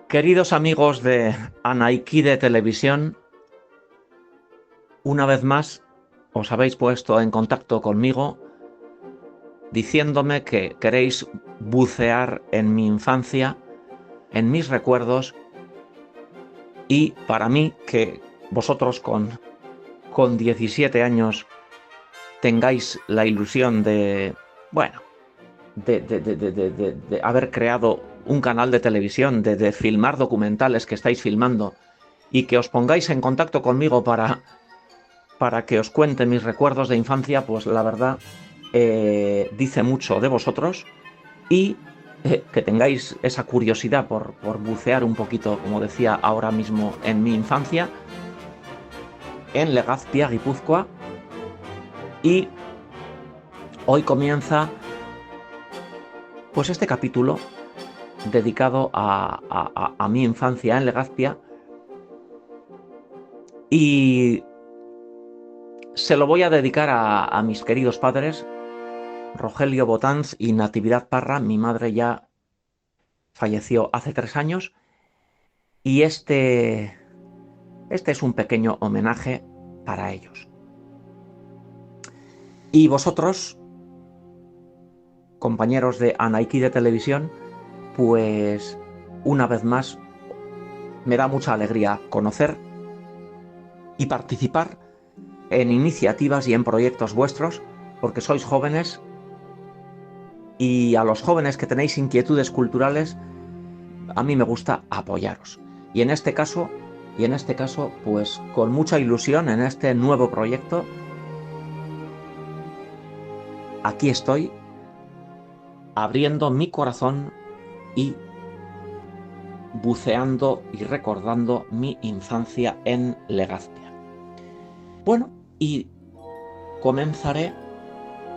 Queridos amigos de Anaikide Televisión, una vez más os habéis puesto en contacto conmigo diciéndome que queréis bucear en mi infancia, en mis recuerdos, y para mí que vosotros con 17 años tengáis la ilusión de, bueno, de haber creado un canal de televisión, de filmar documentales que estáis filmando y que os pongáis en contacto conmigo para que os cuente mis recuerdos de infancia, pues la verdad dice mucho de vosotros, y que tengáis esa curiosidad por bucear un poquito, como decía ahora mismo, en mi infancia, en Legazpia, Guipúzcoa. Y hoy comienza pues este capítulo dedicado a mi infancia en Legazpia, y se lo voy a dedicar a mis queridos padres, Rogelio Botanz y Natividad Parra. Mi madre ya falleció hace 3 años, y este es un pequeño homenaje para ellos. Y vosotros, compañeros de Anaikide Televisión, pues una vez más me da mucha alegría conocer y participar en iniciativas y en proyectos vuestros, porque sois jóvenes, y a los jóvenes que tenéis inquietudes culturales, a mí me gusta apoyaros. Y en este caso, pues con mucha ilusión en este nuevo proyecto, aquí estoy abriendo mi corazón y buceando y recordando mi infancia en Legazpia. Bueno, y comenzaré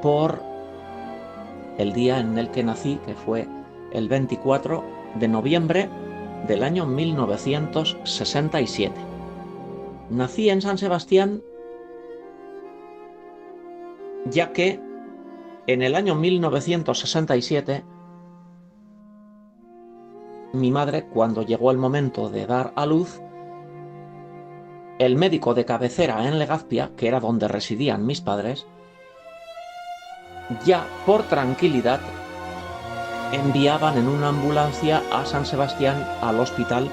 por el día en el que nací, que fue el 24 de noviembre del año 1967. Nací en San Sebastián, ya que en el año 1967 mi madre, cuando llegó el momento de dar a luz, el médico de cabecera en Legazpia, que era donde residían mis padres, ya por tranquilidad enviaban en una ambulancia a San Sebastián al hospital,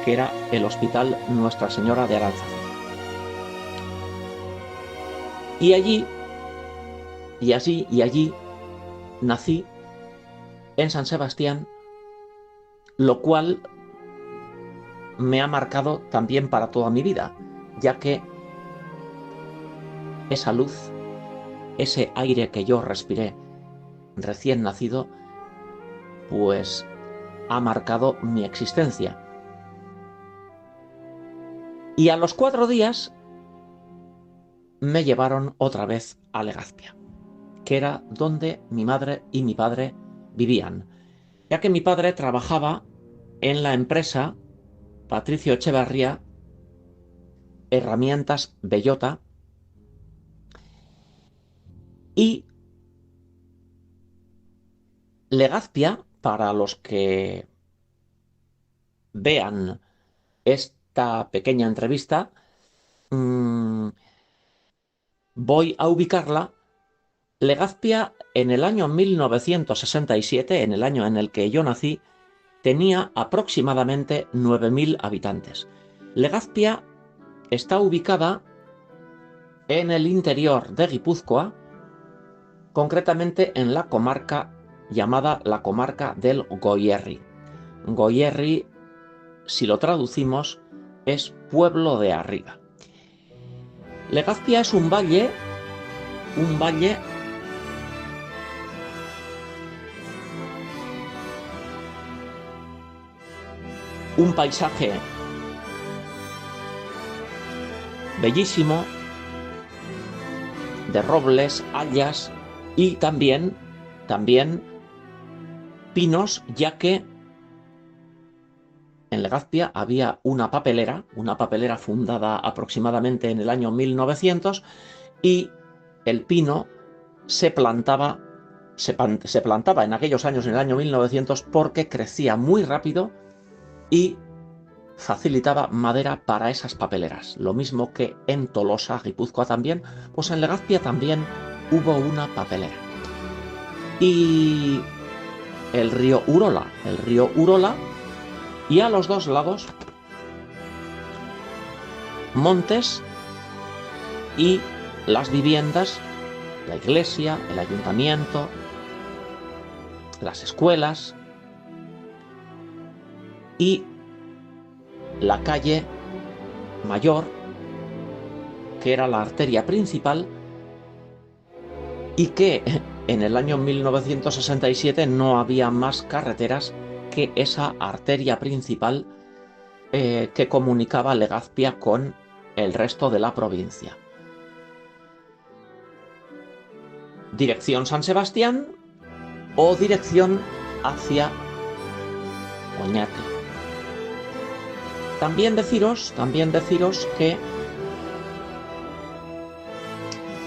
que era el Hospital Nuestra Señora de Aránzazu. Y allí nací en San Sebastián, lo cual me ha marcado también para toda mi vida, ya que esa luz, ese aire que yo respiré recién nacido, pues ha marcado mi existencia. Y a los 4 días me llevaron otra vez a Legazpia, que era donde mi madre y mi padre vivían, ya que mi padre trabajaba en la empresa Patricio Echevarría Herramientas Bellota, y Legazpia, para los que vean esta pequeña entrevista, voy a ubicarla. Legazpia, en el año 1967, en el año en el que yo nací, tenía aproximadamente 9.000 habitantes. Legazpia está ubicada en el interior de Guipúzcoa, concretamente en la comarca llamada la comarca del Goierri. Goierri, si lo traducimos, es pueblo de arriba. Legazpia es un valle un paisaje bellísimo, de robles, hayas y también pinos, ya que en Legazpia había una papelera fundada aproximadamente en el año 1900, y el pino se plantaba en aquellos años, en el año 1900, porque crecía muy rápido y facilitaba madera para esas papeleras. Lo mismo que en Tolosa, Guipúzcoa también, pues en Legazpia también hubo una papelera. Y el río Urola, y a los dos lados montes y las viviendas, la iglesia, el ayuntamiento, las escuelas y la calle mayor, que era la arteria principal y que en el año 1967 no había más carreteras que esa arteria principal que comunicaba Legazpia con el resto de la provincia. Dirección San Sebastián o dirección hacia Oñate. También deciros que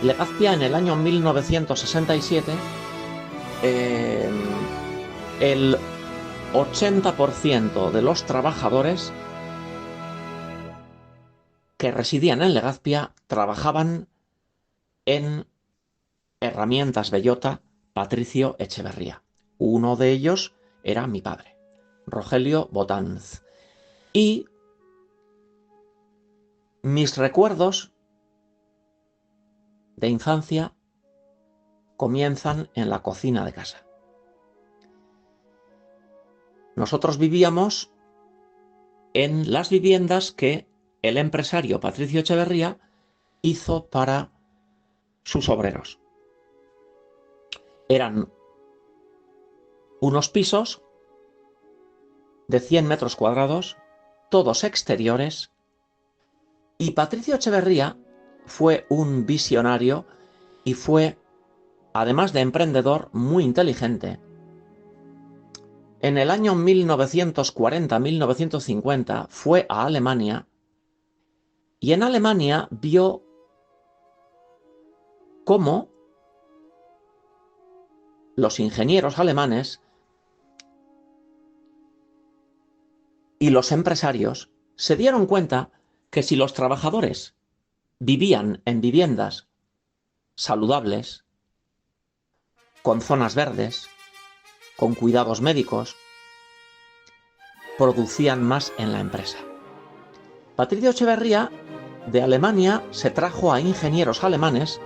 Legazpia en el año 1967 el 80% de los trabajadores que residían en Legazpia trabajaban en Herramientas Bellota Patricio Echeverría. Uno de ellos era mi padre, Rogelio Botanz. Y mis recuerdos de infancia comienzan en la cocina de casa. Nosotros vivíamos en las viviendas que el empresario Patricio Echeverría hizo para sus obreros. Eran unos pisos de 100 metros cuadrados, todos exteriores, y Patricio Echeverría fue un visionario y fue, además de emprendedor, muy inteligente. En el año 1940-1950 fue a Alemania y en Alemania vio cómo los ingenieros alemanes y los empresarios se dieron cuenta que si los trabajadores vivían en viviendas saludables, con zonas verdes, con cuidados médicos, producían más en la empresa. Patricio Echeverría de Alemania se trajo a ingenieros alemanes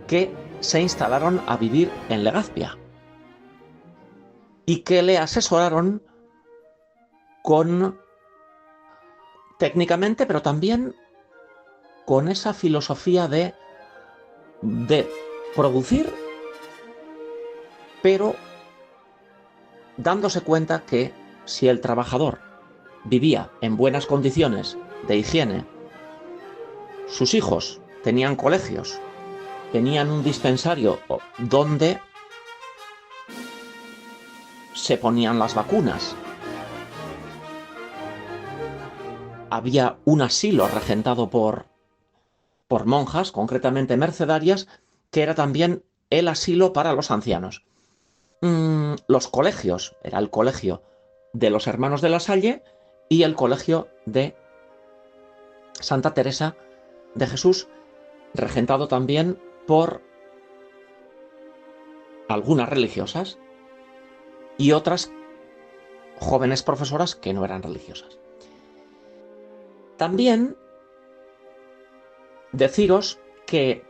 que se instalaron a vivir en Legazpia y que le asesoraron técnicamente, pero también con esa filosofía de producir, pero dándose cuenta que si el trabajador vivía en buenas condiciones de higiene, sus hijos tenían colegios, tenían un dispensario donde se ponían las vacunas, había un asilo regentado por monjas, concretamente mercedarias, que era también el asilo para los ancianos. Los colegios, era el colegio de los Hermanos de la Salle y el colegio de Santa Teresa de Jesús, regentado también por algunas religiosas y otras jóvenes profesoras que no eran religiosas. También deciros que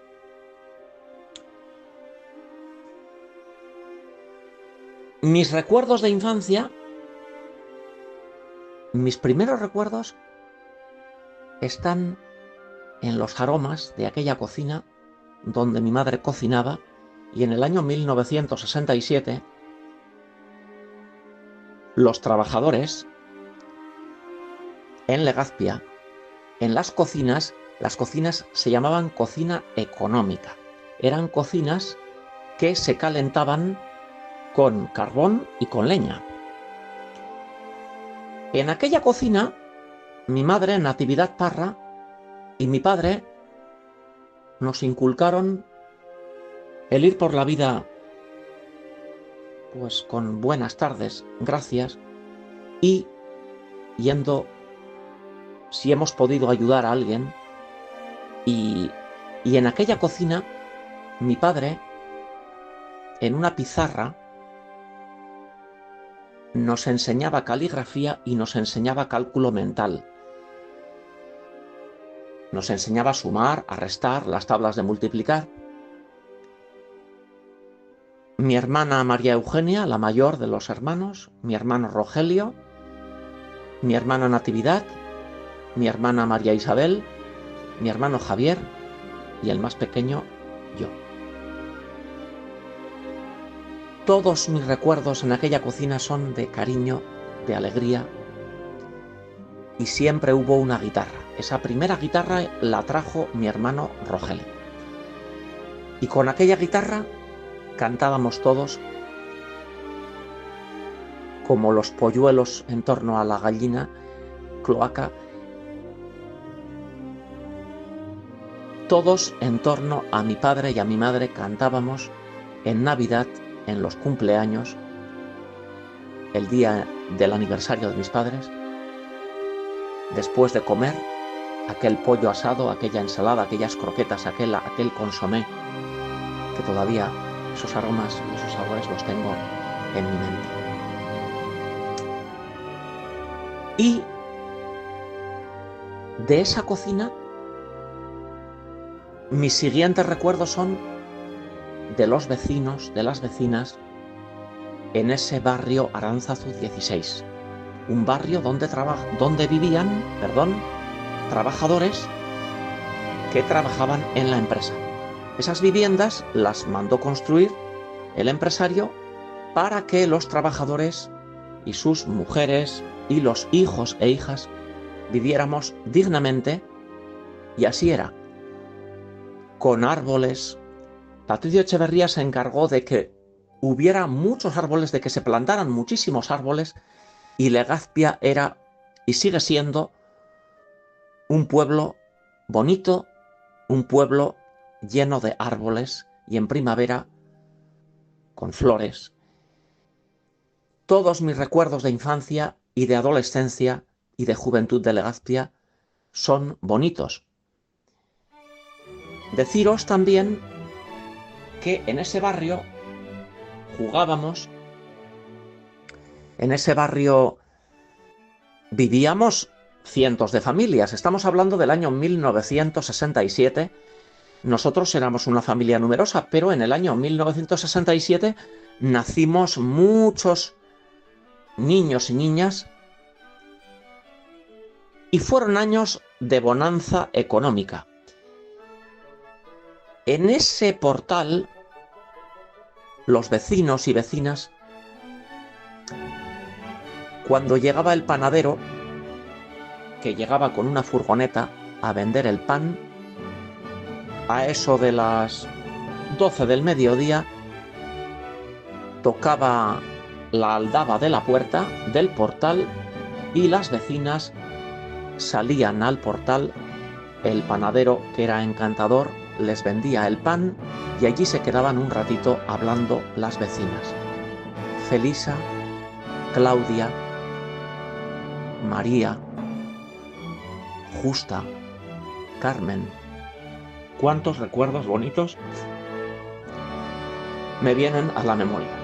mis recuerdos de infancia, mis primeros recuerdos, están en los aromas de aquella cocina donde mi madre cocinaba, y en el año 1967 los trabajadores en Legazpia, en las cocinas se llamaban cocina económica. Eran cocinas que se calentaban con carbón y con leña. En aquella cocina, mi madre, Natividad Parra, y mi padre nos inculcaron el ir por la vida pues con buenas tardes, gracias, y yendo, si hemos podido ayudar a alguien, y en aquella cocina, mi padre, en una pizarra, nos enseñaba caligrafía y nos enseñaba cálculo mental. Nos enseñaba a sumar, a restar, las tablas de multiplicar. Mi hermana María Eugenia, la mayor de los hermanos, mi hermano Rogelio, mi hermana Natividad, mi hermana María Isabel, mi hermano Javier y el más pequeño, yo. Todos mis recuerdos en aquella cocina son de cariño, de alegría, y siempre hubo una guitarra. Esa primera guitarra la trajo mi hermano Rogelio. Y con aquella guitarra cantábamos todos como los polluelos en torno a la gallina cloaca, todos en torno a mi padre y a mi madre cantábamos en Navidad, en los cumpleaños, el día del aniversario de mis padres, después de comer aquel pollo asado, aquella ensalada, aquellas croquetas, aquel consomé, que todavía esos aromas y esos sabores los tengo en mi mente. Y de esa cocina, mis siguientes recuerdos son de los vecinos, de las vecinas, en ese barrio Aránzazu 16. Un barrio donde vivían trabajadores que trabajaban en la empresa. Esas viviendas las mandó construir el empresario para que los trabajadores y sus mujeres y los hijos e hijas viviéramos dignamente, y así era. Con árboles. Patricio Echeverría se encargó de que hubiera muchos árboles, de que se plantaran muchísimos árboles, y Legazpia era y sigue siendo un pueblo bonito, un pueblo lleno de árboles y en primavera con flores. Todos mis recuerdos de infancia y de adolescencia y de juventud de Legazpia son bonitos. Deciros también que en ese barrio jugábamos, en ese barrio vivíamos cientos de familias. Estamos hablando del año 1967. Nosotros éramos una familia numerosa, pero en el año 1967 nacimos muchos niños y niñas, y fueron años de bonanza económica. En ese portal, los vecinos y vecinas, cuando llegaba el panadero, que llegaba con una furgoneta a vender el pan, a eso de las 12 del mediodía, tocaba la aldaba de la puerta del portal y las vecinas salían al portal. El panadero, que era encantador, les vendía el pan y allí se quedaban un ratito hablando las vecinas. Felisa, Claudia, María, Justa, Carmen. ¿Cuántos recuerdos bonitos me vienen a la memoria?